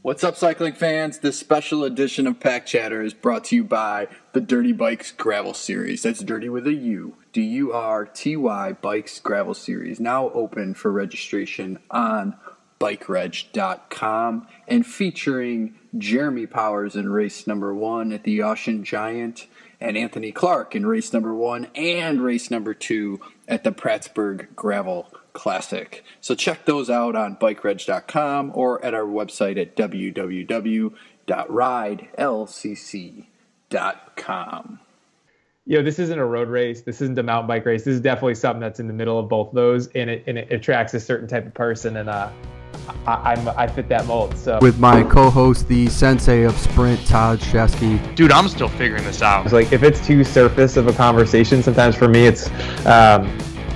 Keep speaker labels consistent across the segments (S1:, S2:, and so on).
S1: What's up, cycling fans? This special edition of Pack Chatter is brought to you by the Dirty Bikes Gravel Series. That's dirty with a U. D-U-R-T-Y Bikes Gravel Series. Now open for registration on bikereg.com and featuring Jeremy Powers in race number 1 at the Ocean Giant and Anthony Clark in race number 1 and race number 2 at the Prattsburgh Gravel Classic. So check those out on bikereg.com or at our website at www.ridelcc.com.
S2: This isn't a road race. This isn't a mountain bike race. This is definitely something that's in the middle of both of those, and it attracts a certain type of person, and I fit that mold. So
S3: with my co-host, the sensei of sprint, Todd Shesky.
S4: Dude, I'm still figuring this out.
S2: It's like if it's too surface of a conversation, sometimes for me it's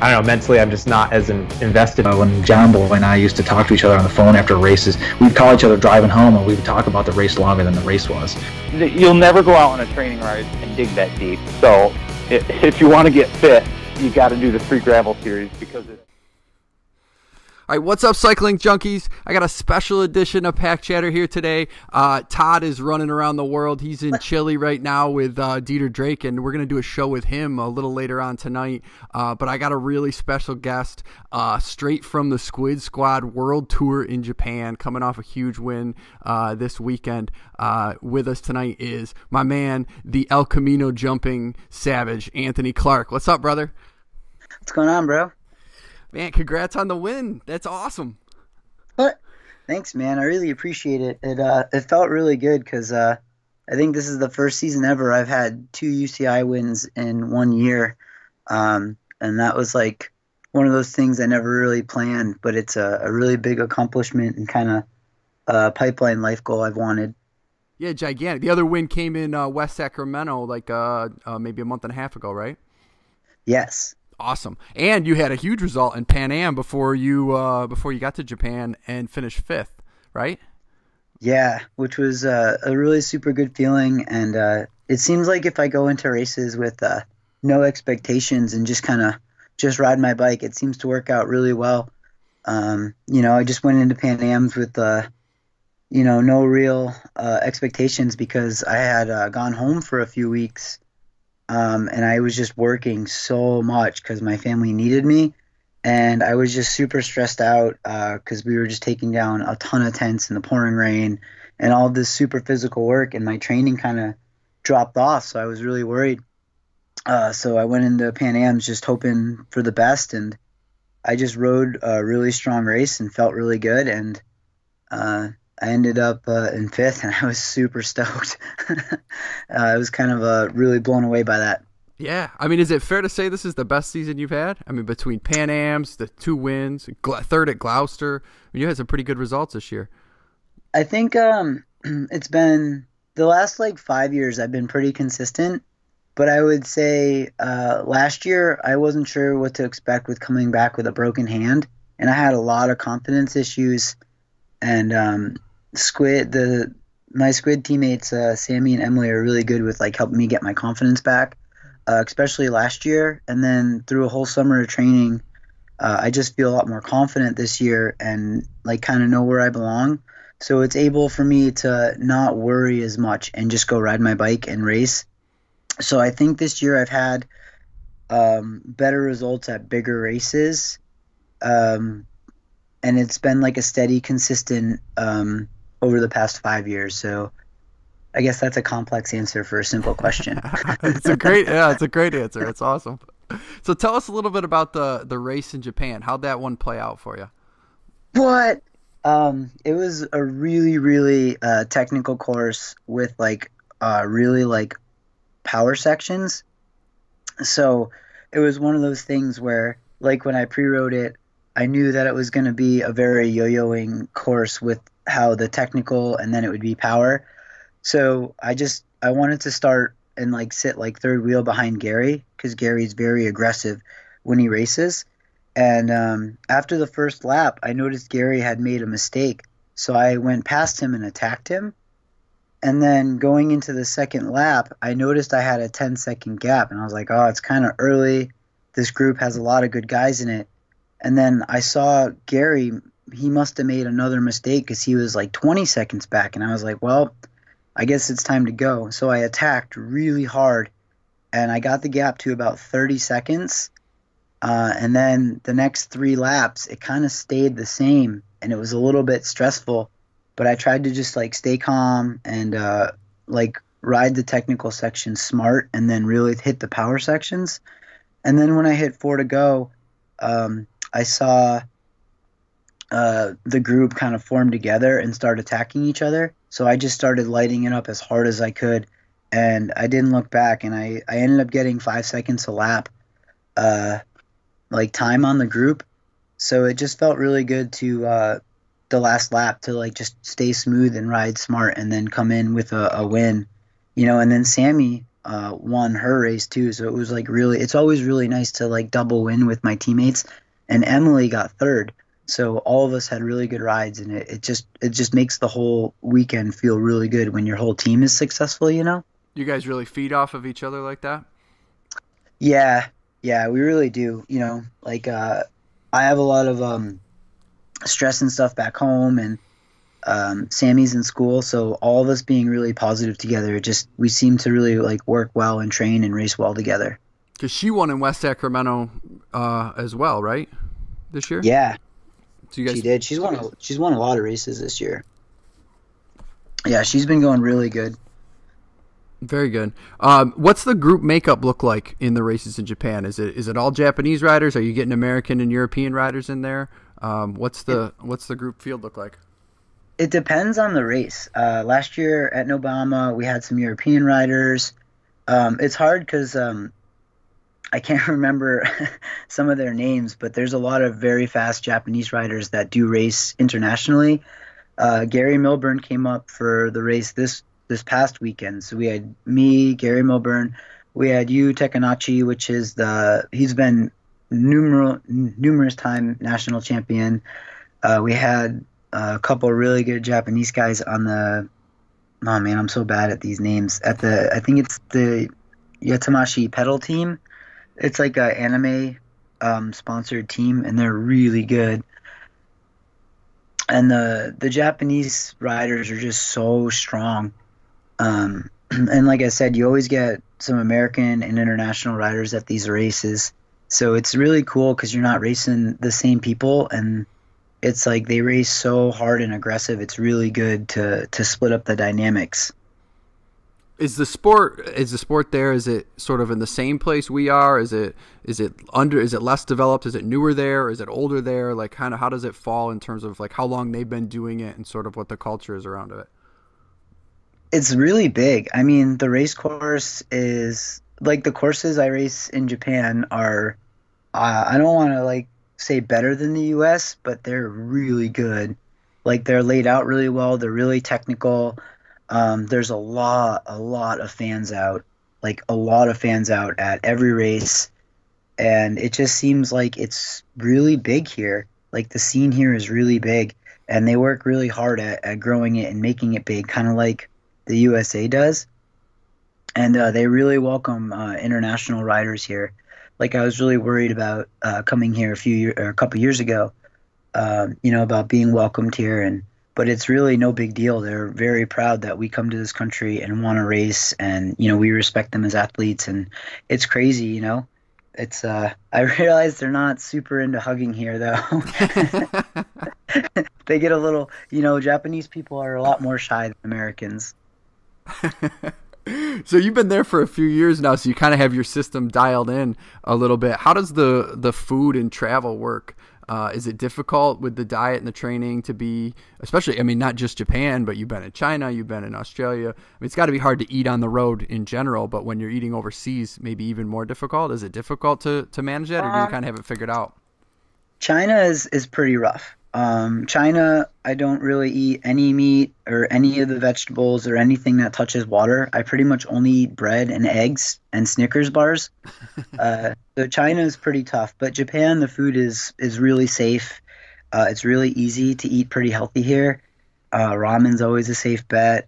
S2: I don't know, mentally I'm just not as invested.
S5: When John Boy and I used to talk to each other on the phone after races, we'd call each other driving home and we would talk about the race longer than the race was.
S6: You'll never go out on a training ride and dig that deep. So if you want to get fit, you got to do the Free Gravel Series because it's...
S3: All right, what's up, cycling junkies? I got a special edition of Pack Chatter here today. Todd is running around the world. He's in Chile right now with Dieter Drake, and we're going to do a show with him a little later on tonight. But I got a really special guest straight from the Squid Squad World Tour in Japan, coming off a huge win this weekend. With us tonight is my man, the El Camino jumping savage, Anthony Clark. What's up, brother?
S7: What's going on, bro?
S3: Man, congrats on the win. That's awesome.
S7: Thanks, man. I really appreciate it. It felt really good because I think this is the first season ever I've had 2 UCI wins in 1 year. And that was like one of those things I never really planned, but it's a really big accomplishment and kind of a pipeline life goal I've wanted.
S3: Yeah, gigantic. The other win came in West Sacramento like maybe a month and a half ago, right?
S7: Yes.
S3: Awesome. And you had a huge result in Pan Am before you got to Japan and finished 5th, right?
S7: Yeah, which was a really super good feeling. And it seems like if I go into races with no expectations and just kind of just ride my bike, it seems to work out really well. I just went into Pan Ams with no real expectations because I had gone home for a few weeks. And I was just working so much because my family needed me. And I was just super stressed out because we were just taking down a ton of tents in the pouring rain and all this super physical work. And my training kind of dropped off. So I was really worried. So I went into Pan Am's just hoping for the best. And I just rode a really strong race and felt really good. And I ended up in 5th, and I was super stoked. I was kind of really blown away by that.
S3: Yeah. I mean, is it fair to say this is the best season you've had? I mean, between Pan Am's, the 2 wins, 3rd at Gloucester, you had some pretty good results this year.
S7: I think it's been the last 5 years I've been pretty consistent, but I would say last year I wasn't sure what to expect with coming back with a broken hand, and I had a lot of confidence issues, and my Squid teammates, Sammy and Emily, are really good with helping me get my confidence back, especially last year. And then through a whole summer of training, I just feel a lot more confident this year and kind of know where I belong. So it's able for me to not worry as much and just go ride my bike and race. So I think this year I've had better results at bigger races. And it's been a steady, consistent over the past 5 years. So I guess that's a complex answer for a simple question.
S3: It's a great answer. It's awesome. So tell us a little bit about the race in Japan. How'd that one play out for you?
S7: What? It was a really, really technical course with really power sections. So it was one of those things where when I pre-rode it, I knew that it was going to be a very yo-yoing course with how the technical and then it would be power. So I wanted to start and sit 3rd wheel behind Gary because Gary's very aggressive when he races. And after the first lap, I noticed Gary had made a mistake. So I went past him and attacked him. And then going into the second lap, I noticed I had a 10-second gap. And I was like, oh, it's kind of early. This group has a lot of good guys in it. And then I saw Gary he must have made another mistake because he was like 20 seconds back. And I was like, well, I guess it's time to go. So I attacked really hard, and I got the gap to about 30 seconds. And then the next 3 laps, it kind of stayed the same, and it was a little bit stressful. But I tried to just like stay calm and like ride the technical section smart, and then really hit the power sections. And then when I hit 4 to go, I saw the group kind of form together and start attacking each other. So I just started lighting it up as hard as I could, and I didn't look back. And I ended up getting 5 seconds a lap, like time on the group. So it just felt really good to the last lap to like just stay smooth and ride smart, and then come in with a win, you know. And then Sammy won her race too. So it was like really, it's always really nice to like double win with my teammates. And Emily got 3rd. So all of us had really good rides, and it just makes the whole weekend feel really good when your whole team is successful, you know?
S3: You guys really feed off of each other like that?
S7: Yeah, we really do. You know, like I have a lot of stress and stuff back home, and Sammy's in school, so all of us being really positive together, we seem to really like work well and train and race well together.
S3: Because she won in West Sacramento as well, right? This year?
S7: Yeah.
S3: So you guys...
S7: She did. She's won a lot of races this year. Yeah, she's been going really good.
S3: Very good. What's the group makeup look like in the races in Japan? Is it all Japanese riders? Are you getting American and European riders in there? What's the group field look like?
S7: It depends on the race. Last year at Nobama, we had some European riders. It's hard because I can't remember some of their names, but there's a lot of very fast Japanese riders that do race internationally. Gary Milburn came up for the race this past weekend. So we had me, Gary Milburn. We had Yu Tekanachi, which is he's been numerous time national champion. We had a couple of really good Japanese guys on the. Oh man, I'm so bad at these names. I think it's the Yatamashi pedal team. It's like a anime sponsored team, and they're really good. And the Japanese riders are just so strong. And like I said, you always get some American and international riders at these races. So it's really cool because you're not racing the same people, and it's like they race so hard and aggressive. It's really good to split up the dynamics.
S3: Is the sport there? Is it sort of in the same place we are? Is it less developed? Is it newer there? Is it older there? Like kind of how does it fall in terms of like how long they've been doing it and sort of what the culture is around it?
S7: It's really big. I mean, the race course is like the courses I race in Japan are, I don't want to like say better than the US, but they're really good. Like they're laid out really well. They're really technical. There's a lot of fans out, like a lot of fans out at every race. And it just seems like it's really big here. Like the scene here is really big, and they work really hard at growing it and making it big, kind of like the USA does. And they really welcome international riders here. Like I was really worried about coming here a couple years ago, about being welcomed here, but it's really no big deal. They're very proud that we come to this country and want to race, and we respect them as athletes, and it's crazy. It's I realize they're not super into hugging here though. They get a little, Japanese people are a lot more shy than Americans.
S3: So you've been there for a few years now, so you kind of have your system dialed in a little bit. How does the food and travel work? Is it difficult with the diet and the training to be, especially, not just Japan, but you've been in China, you've been in Australia. It's got to be hard to eat on the road in general, but when you're eating overseas, maybe even more difficult. Is it difficult to manage that, or do you kind of have it figured out?
S7: China is pretty rough. China, I don't really eat any meat or any of the vegetables or anything that touches water. I pretty much only eat bread and eggs and Snickers bars. So China is pretty tough, but Japan, the food is really safe. It's really easy to eat pretty healthy here. Ramen's always a safe bet.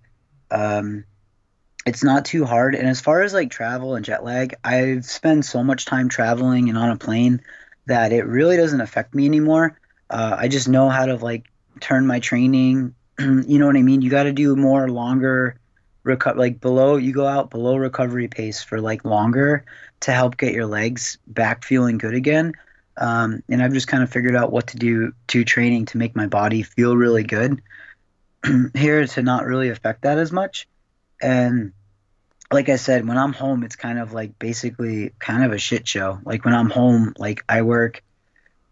S7: It's not too hard. And as far as like travel and jet lag, I've spent so much time traveling and on a plane that it really doesn't affect me anymore. I just know how to like turn my training. You know what I mean? You got to do more longer you go out below recovery pace for like longer to help get your legs back feeling good again. And I've just kind of figured out what to do to training to make my body feel really good here to not really affect that as much. And like I said, when I'm home, it's kind of like basically kind of a shit show. Like when I'm home, like I work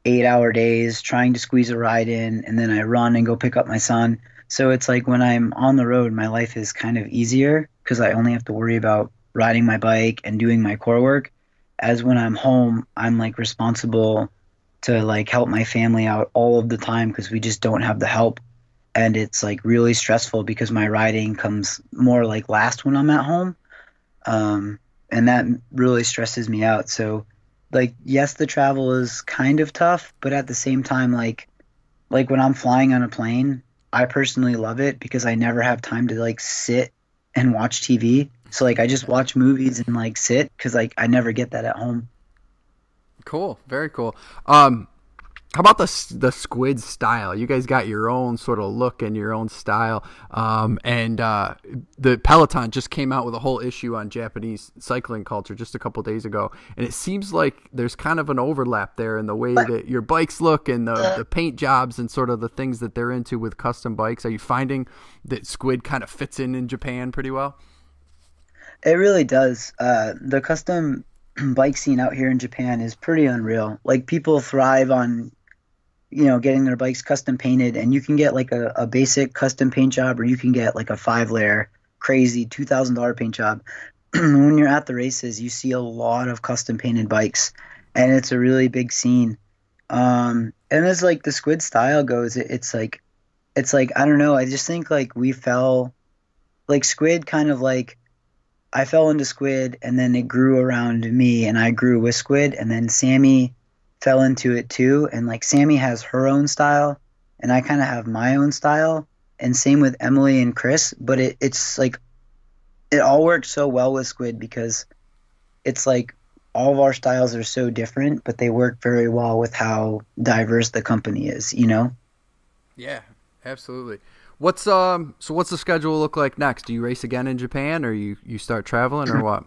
S7: 8-hour days trying to squeeze a ride in, and then I run and go pick up my son. So it's like when I'm on the road, my life is kind of easier because I only have to worry about riding my bike and doing my core work. As when I'm home, I'm like responsible to like help my family out all of the time because we just don't have the help. And it's like really stressful because my riding comes more like last when I'm at home. And that really stresses me out. So like, yes, the travel is kind of tough, but at the same time, like when I'm flying on a plane, I personally love it because I never have time to like sit and watch TV. So like I just watch movies and like sit because like I never get that at home.
S3: Cool. Very cool. How about the Squid style? You guys got your own sort of look and your own style. The Peloton just came out with a whole issue on Japanese cycling culture just a couple days ago. And it seems like there's kind of an overlap there in the way that your bikes look and the paint jobs and sort of the things that they're into with custom bikes. Are you finding that Squid kind of fits in Japan pretty well?
S7: It really does. The custom bike scene out here in Japan is pretty unreal. Like people thrive on getting their bikes custom painted, and you can get like a basic custom paint job, or you can get like a 5-layer crazy $2,000 paint job. When you're at the races, you see a lot of custom painted bikes, and it's a really big scene. And as like the Squid style goes, it's like, I don't know. I just think like we fell like Squid kind of like, I fell into Squid and then it grew around me and I grew with Squid, and then Sammy fell into it too. And like Sammy has her own style and I kind of have my own style, and same with Emily and Chris. But it's like it all works so well with Squid because it's like all of our styles are so different, but they work very well with how diverse the company is,
S3: Yeah, absolutely. What's the schedule look like next? Do you race again in Japan, or you start traveling, or what?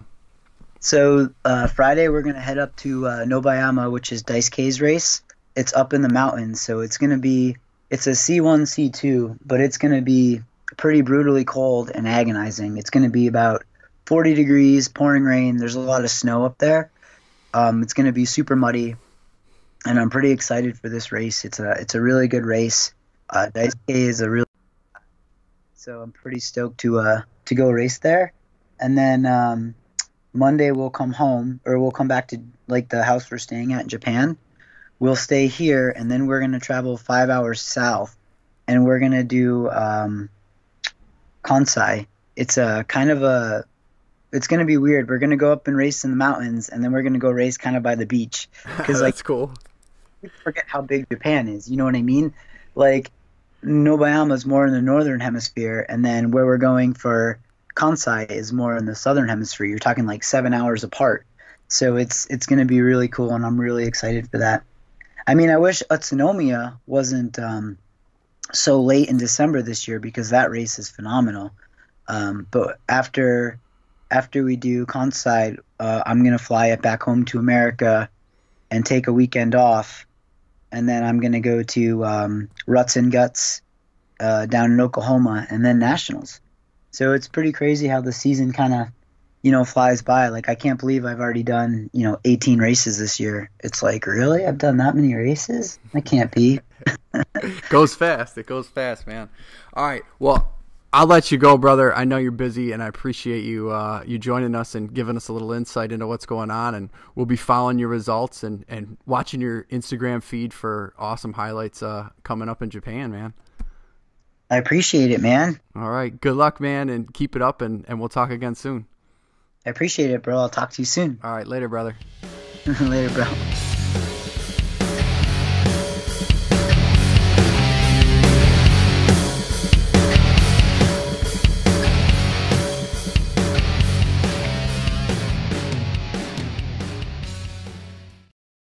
S7: So Friday we're going to head up to Nobayama, which is Daisuke's race. It's up in the mountains, so it's a C1, C2, but it's going to be pretty brutally cold and agonizing. It's going to be about 40 degrees, pouring rain. There's a lot of snow up there. It's going to be super muddy, and I'm pretty excited for this race. It's a really good race. Daisuke is a really so I'm pretty stoked to go race there. And then Monday we'll come home, or we'll come back to like the house we're staying at in Japan. We'll stay here, and then we're going to travel 5 hours south, and we're going to do Kansai. It's it's going to be weird. We're going to go up and race in the mountains, and then we're going to go race kind of by the beach. Because
S3: That's cool.
S7: I forget how big Japan is. You know what I mean? Like Nobayama is more in the northern hemisphere, and then where we're going for Kansai is more in the southern hemisphere. You're talking like 7 hours apart. So it's going to be really cool, and I'm really excited for that. I mean, I wish Utsunomiya wasn't so late in December this year, because that race is phenomenal. But after we do Kansai, I'm going to fly it back home to America and take a weekend off. And then I'm going to go to Ruts and Guts down in Oklahoma, and then Nationals. So it's pretty crazy how the season kind of, flies by. Like, I can't believe I've already done, 18 races this year. It's like, really? I've done that many races? That can't be.
S3: It goes fast, man. All right. Well, I'll let you go, brother. I know you're busy, and I appreciate you joining us and giving us a little insight into what's going on. And we'll be following your results and watching your Instagram feed for awesome highlights coming up in Japan, man.
S7: I appreciate it, man.
S3: All right. Good luck, man, and keep it up, and we'll talk again soon.
S7: I appreciate it, bro. I'll talk to you soon.
S3: All right. Later, brother.
S7: Later, bro.